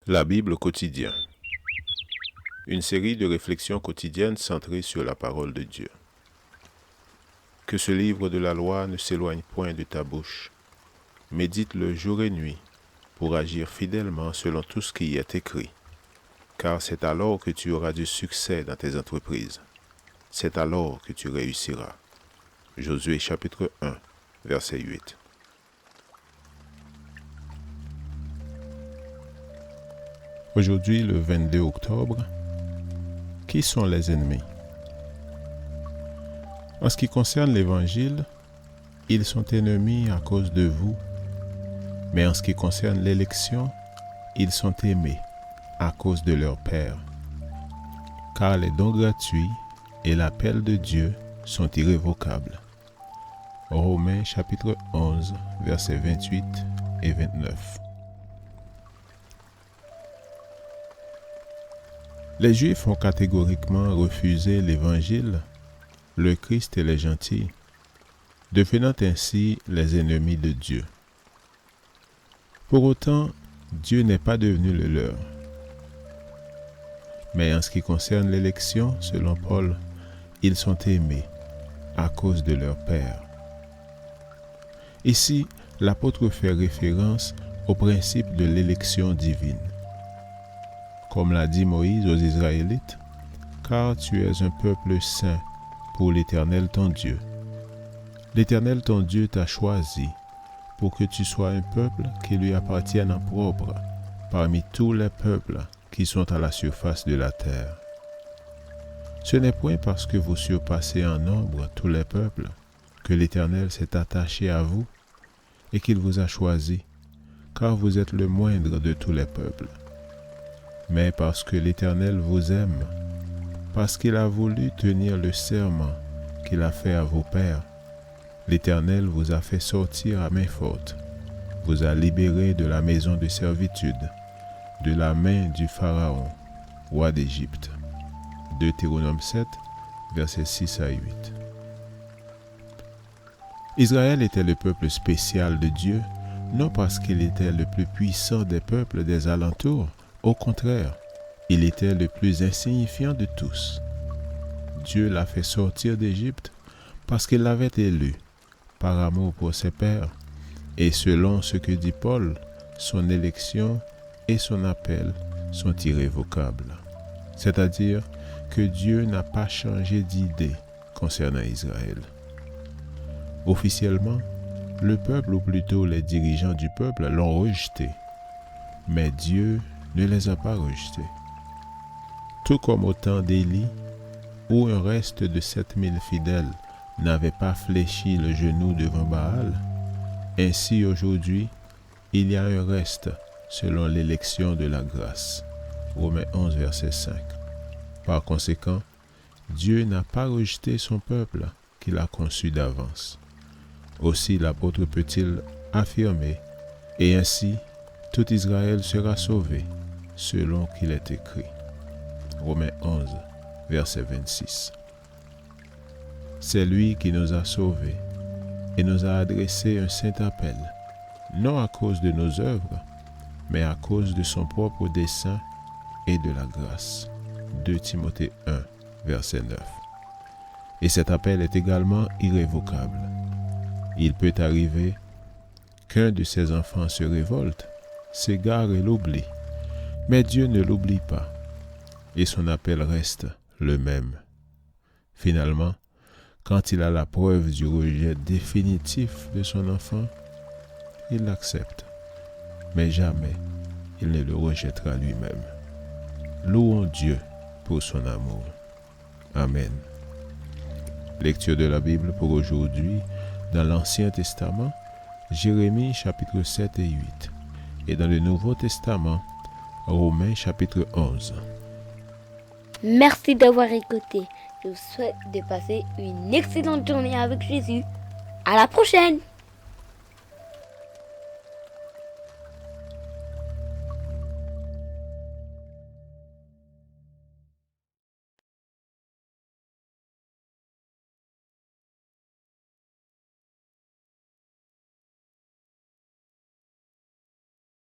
La Bible quotidien. Une série de réflexions quotidiennes centrées sur la parole de Dieu. Que ce livre de la loi ne s'éloigne point de ta bouche. Médite-le jour et nuit pour agir fidèlement selon tout ce qui y est écrit. Car c'est alors que tu auras du succès dans tes entreprises. C'est alors que tu réussiras. Josué chapitre 1, verset 8. Aujourd'hui, le 22 octobre, qui sont les ennemis? En ce qui concerne l'Évangile, ils sont ennemis à cause de vous, mais en ce qui concerne l'élection, ils sont aimés à cause de leur Père. Car les dons gratuits et l'appel de Dieu sont irrévocables. Romains chapitre 11, versets 28 et 29. Les Juifs ont catégoriquement refusé l'Évangile, le Christ et les gentils, devenant ainsi les ennemis de Dieu. Pour autant, Dieu n'est pas devenu le leur. Mais en ce qui concerne l'élection, selon Paul, ils sont aimés à cause de leur Père. Ici, l'apôtre fait référence au principe de l'élection divine. Comme l'a dit Moïse aux Israélites, « Car tu es un peuple saint pour l'Éternel ton Dieu. L'Éternel ton Dieu t'a choisi pour que tu sois un peuple qui lui appartienne en propre parmi tous les peuples qui sont à la surface de la terre. Ce n'est point parce que vous surpassez en nombre tous les peuples que l'Éternel s'est attaché à vous et qu'il vous a choisi, car vous êtes le moindre de tous les peuples. Mais parce que l'Éternel vous aime, parce qu'il a voulu tenir le serment qu'il a fait à vos pères, l'Éternel vous a fait sortir à main forte, vous a libérés de la maison de servitude, de la main du Pharaon, roi d'Égypte. Deutéronome 7, versets 6 à 8. Israël était le peuple spécial de Dieu, non parce qu'il était le plus puissant des peuples des alentours. Au contraire, il était le plus insignifiant de tous. Dieu l'a fait sortir d'Égypte parce qu'il l'avait élu, par amour pour ses pères, et selon ce que dit Paul, son élection et son appel sont irrévocables. C'est-à-dire que Dieu n'a pas changé d'idée concernant Israël. Officiellement, le peuple, ou plutôt les dirigeants du peuple, l'ont rejeté, mais Dieu ne les a pas rejetés. Tout comme au temps d'Élie, où un reste de 7000 fidèles n'avait pas fléchi le genou devant Baal, ainsi aujourd'hui, il y a un reste selon l'élection de la grâce. Romains 11, verset 5. Par conséquent, Dieu n'a pas rejeté son peuple qu'il a conçu d'avance. Aussi l'apôtre peut-il affirmer, et ainsi tout Israël sera sauvé, selon qu'il est écrit. Romains 11, verset 26. C'est lui qui nous a sauvés et nous a adressé un saint appel, non à cause de nos œuvres, mais à cause de son propre dessein et de la grâce. 2 Timothée 1, verset 9. Et cet appel est également irrévocable. Il peut arriver qu'un de ses enfants se révolte, s'égare et l'oublie. Mais Dieu ne l'oublie pas, et son appel reste le même. Finalement, quand il a la preuve du rejet définitif de son enfant, il l'accepte, mais jamais il ne le rejettera lui-même. Louons Dieu pour son amour. Amen. Lecture de la Bible pour aujourd'hui dans l'Ancien Testament, Jérémie chapitre 7 et 8, et dans le Nouveau Testament, Romains chapitre 11. Merci d'avoir écouté. Je vous souhaite de passer une excellente journée avec Jésus. À la prochaine!